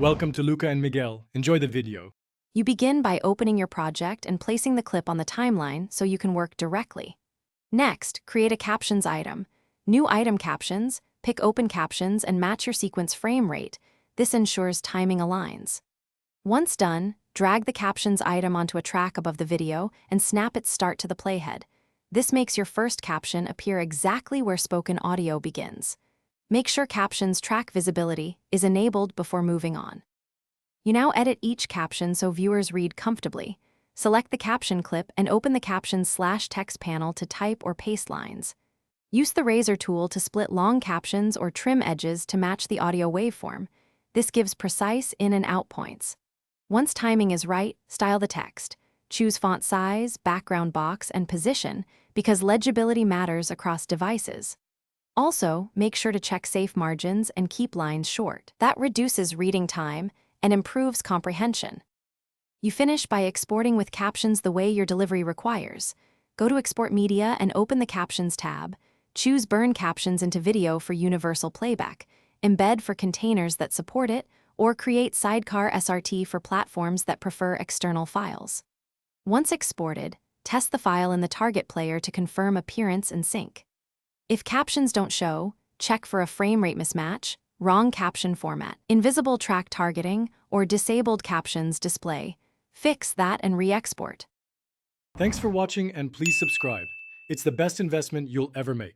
Welcome to Luca and Miguel. Enjoy the video. You begin by opening your project and placing the clip on the timeline so you can work directly. Next, create a captions item. New item captions, pick open captions and match your sequence frame rate. This ensures timing aligns. Once done, drag the captions item onto a track above the video and snap its start to the playhead. This makes your first caption appear exactly where spoken audio begins. Make sure captions track visibility is enabled before moving on. You now edit each caption so viewers read comfortably. Select the caption clip and open the captions/text panel to type or paste lines. Use the razor tool to split long captions or trim edges to match the audio waveform. This gives precise in and out points. Once timing is right, style the text. Choose font size, background box, and position because legibility matters across devices. Also, make sure to check safe margins and keep lines short. That reduces reading time and improves comprehension. You finish by exporting with captions the way your delivery requires. Go to Export Media and open the Captions tab. Choose Burn Captions into Video for universal playback, Embed for containers that support it, or create Sidecar SRT for platforms that prefer external files. Once exported, test the file in the target player to confirm appearance and sync. If captions don't show, check for a frame rate mismatch, wrong caption format, invisible track targeting, or disabled captions display. Fix that and re-export. Thanks for watching and please subscribe. It's the best investment you'll ever make.